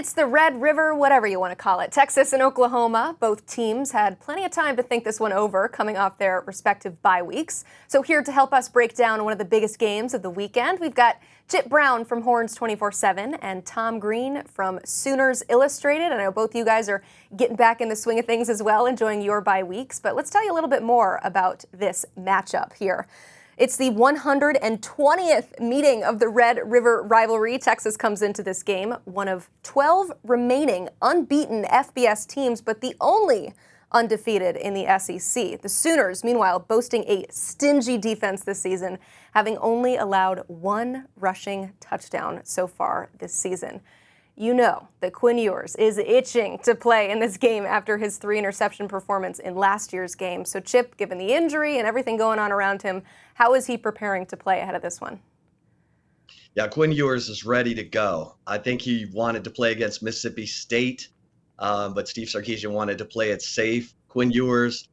It's the Red River, whatever you want to call it. Texas and Oklahoma, both teams had plenty of time to think this one over coming off their respective bye weeks. So here to help us break down one of the biggest games of the weekend, we've got Chip Brown from Horns247 and Tom Green from Sooners Illustrated. I know both you guys are getting back in the swing of things as well, enjoying your bye weeks. But let's tell you a little bit more about this matchup here. It's the 120th meeting of the Red River rivalry. Texas comes into this game, one of 12 remaining unbeaten FBS teams, but the only undefeated in the SEC. The Sooners, meanwhile, boasting a stingy defense this season, having only allowed one rushing touchdown so far this season. You know that Quinn Ewers is itching to play in this game after his 3-interception performance in last year's game. So Chip, given the injury and everything going on around him, how is he preparing to play ahead of this one? Yeah, Quinn Ewers is ready to go. I think he wanted to play against Mississippi State, but Steve Sarkisian wanted to play it safe. Quinn Ewers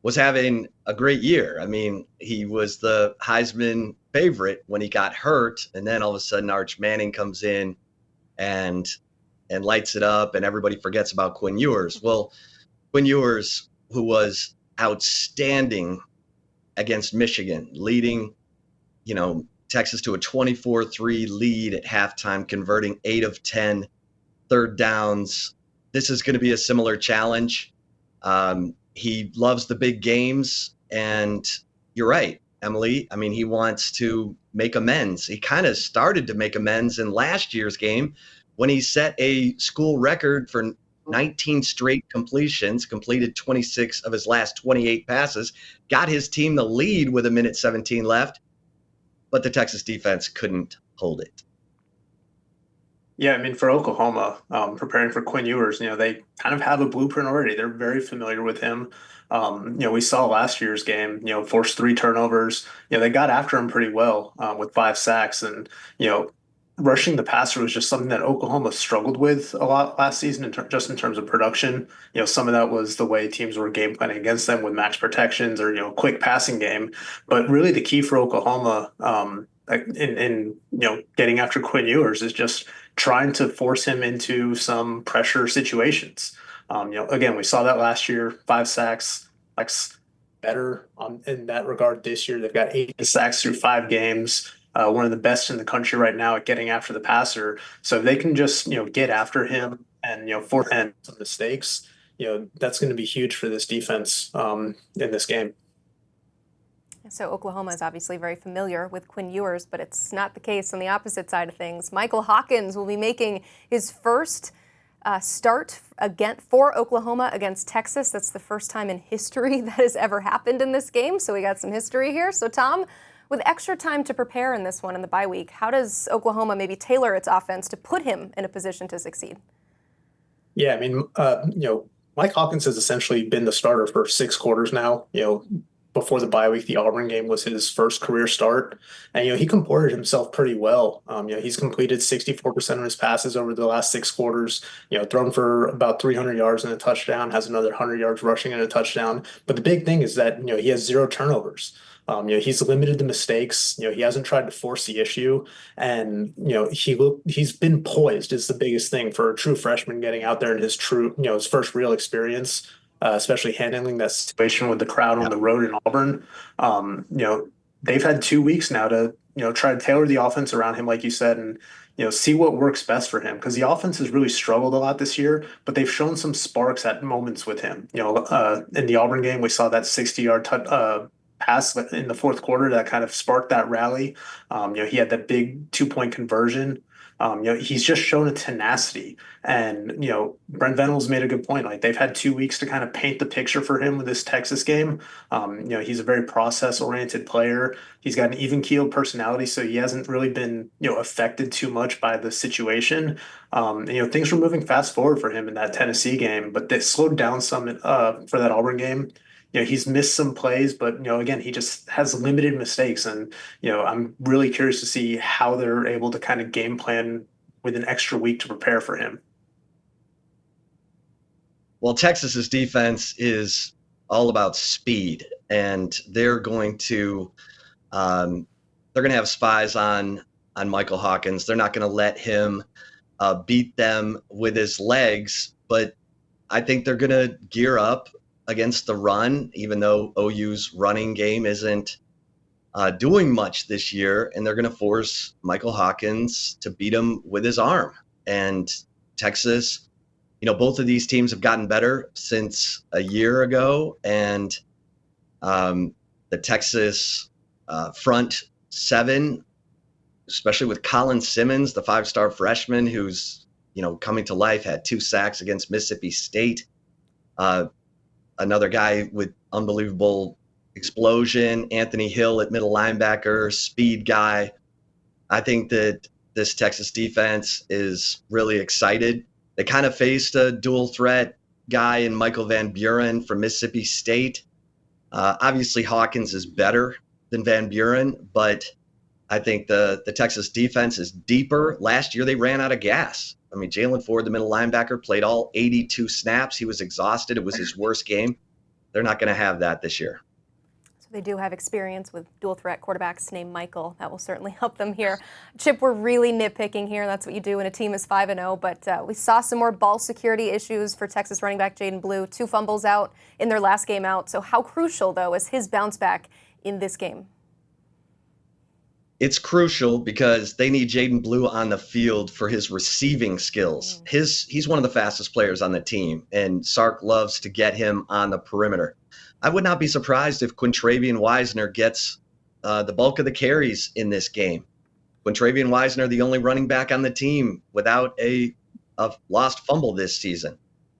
was having a great year. I mean, he was the Heisman favorite when he got hurt, and then all of a sudden Arch Manning comes in and lights it up, and everybody forgets about Quinn Ewers. Well, Quinn Ewers, who was outstanding against Michigan, leading, Texas to a 24-3 lead at halftime, converting 8 of 10 third downs. This is going to be a similar challenge. He loves the big games, and you're right, Emily. I mean, he wants to make amends. He kind of started to make amends in last year's game when he set a school record for 19 straight completions, completed 26 of his last 28 passes, got his team the lead with 1:17 left, but the Texas defense couldn't hold it. Yeah, I mean, for Oklahoma, preparing for Quinn Ewers, they kind of have a blueprint already. They're very familiar with him. We saw last year's game, forced 3 turnovers. They got after him pretty well with 5 sacks. And, rushing the passer was just something that Oklahoma struggled with a lot last season, just in terms of production. Some of that was the way teams were game planning against them with max protections or, quick passing game. But really the key for Oklahoma in getting after Quinn Ewers is just trying to force him into some pressure situations. Again, we saw that last year, 5 sacks, like better in that regard this year. They've got 8 sacks through 5 games. One of the best in the country right now at getting after the passer. So if they can just, get after him and, force some mistakes, that's going to be huge for this defense in this game. So Oklahoma is obviously very familiar with Quinn Ewers, but it's not the case on the opposite side of things. Michael Hawkins will be making his first start for Oklahoma against Texas. That's the first time in history that has ever happened in this game. So we got some history here. So Tom, with extra time to prepare in this one in the bye week, how does Oklahoma maybe tailor its offense to put him in a position to succeed? Yeah, I mean, Mike Hawkins has essentially been the starter for 6 quarters now. Before the bye week, the Auburn game was his first career start. And, he comported himself pretty well. He's completed 64% of his passes over the last 6 quarters, thrown for about 300 yards and a touchdown, has another 100 yards rushing and a touchdown. But the big thing is that, he has 0 turnovers. He's limited the mistakes. He hasn't tried to force the issue, and he's been poised is the biggest thing for a true freshman getting out there in his his first real experience, especially handling that situation with the crowd on the road in Auburn. They've had 2 weeks now to try to tailor the offense around him, like you said, and see what works best for him, because the offense has really struggled a lot this year, but they've shown some sparks at moments with him. In the Auburn game, we saw that 60-yard pass in the fourth quarter that kind of sparked that rally. He had that big 2-point conversion. He's just shown a tenacity, and Brent Venables made a good point. Like, they've had 2 weeks to kind of paint the picture for him with this Texas game. He's a very process-oriented player. He's got an even-keeled personality, so he hasn't really been affected too much by the situation. Things were moving fast forward for him in that Tennessee game, but they slowed down some for that Auburn game. He's missed some plays, but, again, he just has limited mistakes. And, I'm really curious to see how they're able to kind of game plan with an extra week to prepare for him. Well, Texas's defense is all about speed, and they're going to have spies on Michael Hawkins. They're not going to let him beat them with his legs, but I think they're going to gear up against the run, even though OU's running game isn't doing much this year, and they're going to force Michael Hawkins to beat him with his arm. And Texas, both of these teams have gotten better since a year ago, and the Texas front seven, especially with Colin Simmons, the 5-star freshman who's coming to life, had 2 sacks against Mississippi State. Another guy with unbelievable explosion, Anthony Hill at middle linebacker, speed guy. I think that this Texas defense is really excited. They kind of faced a dual threat guy in Michael Van Buren from Mississippi State. Obviously, Hawkins is better than Van Buren, but I think the Texas defense is deeper. Last year, they ran out of gas. I mean, Jalen Ford, the middle linebacker, played all 82 snaps. He was exhausted. It was his worst game. They're not going to have that this year. So they do have experience with dual threat quarterbacks named Michael. That will certainly help them here. Chip, we're really nitpicking here. That's what you do when a team is 5-0. But we saw some more ball security issues for Texas running back Jaden Blue. 2 fumbles out in their last game out. So how crucial, though, is his bounce back in this game? It's crucial because they need Jaden Blue on the field for his receiving skills. He's one of the fastest players on the team, and Sark loves to get him on the perimeter. I would not be surprised if Quintravian Wisner gets the bulk of the carries in this game. Quintravian Wisner, the only running back on the team without a lost fumble this season.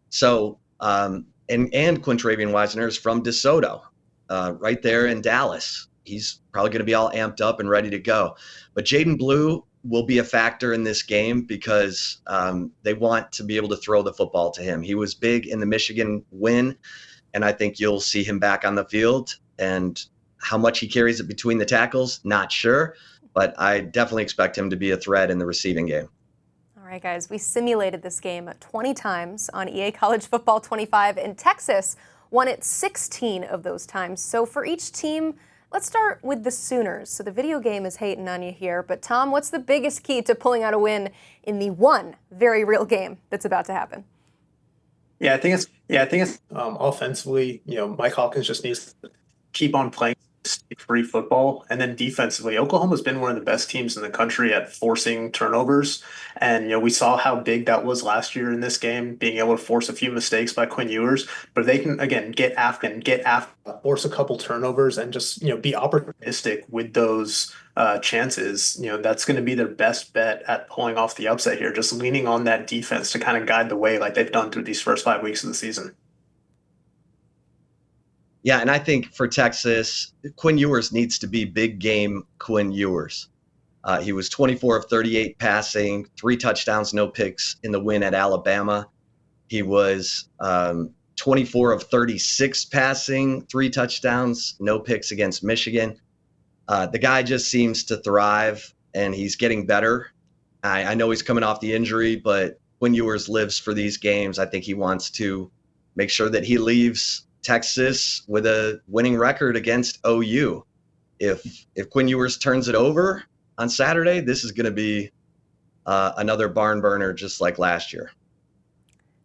So, and Quintravian Wisner is from DeSoto, right there in Dallas. He's probably going to be all amped up and ready to go. But Jaden Blue will be a factor in this game because they want to be able to throw the football to him. He was big in the Michigan win, and I think you'll see him back on the field. And how much he carries it between the tackles, not sure. But I definitely expect him to be a threat in the receiving game. All right, guys, we simulated this game 20 times on EA College Football 25, and Texas won it 16 of those times. So for each team, let's start with the Sooners. So the video game is hating on you here, but Tom, what's the biggest key to pulling out a win in the one very real game that's about to happen? I think it's offensively, Mike Hawkins just needs to keep on playing free football. And then defensively, Oklahoma's been one of the best teams in the country at forcing turnovers. And, we saw how big that was last year in this game, being able to force a few mistakes by Quinn Ewers. But if they can, again, get after, force a couple turnovers and just, be opportunistic with those chances, that's going to be their best bet at pulling off the upset here, just leaning on that defense to kind of guide the way like they've done through these first 5 weeks of the season. Yeah, and I think for Texas, Quinn Ewers needs to be big game Quinn Ewers. He was 24 of 38 passing, 3 touchdowns, no picks in the win at Alabama. He was 24 of 36 passing, 3 touchdowns, no picks against Michigan. The guy just seems to thrive, and he's getting better. I know he's coming off the injury, but Quinn Ewers lives for these games. I think he wants to make sure that he leaves Texas with a winning record against OU. If Quinn Ewers turns it over on Saturday, this is going to be another barn burner just like last year.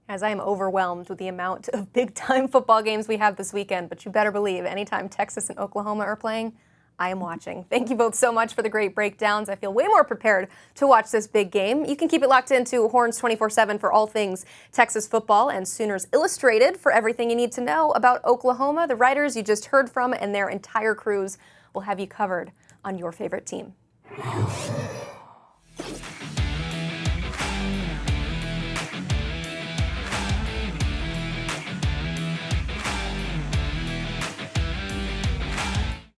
As I am overwhelmed with the amount of big-time football games we have this weekend, but you better believe anytime Texas and Oklahoma are playing, I am watching. Thank you both so much for the great breakdowns. I feel way more prepared to watch this big game. You can keep it locked into Horns247 for all things Texas football and Sooners Illustrated for everything you need to know about Oklahoma. The writers you just heard from and their entire crews will have you covered on your favorite team.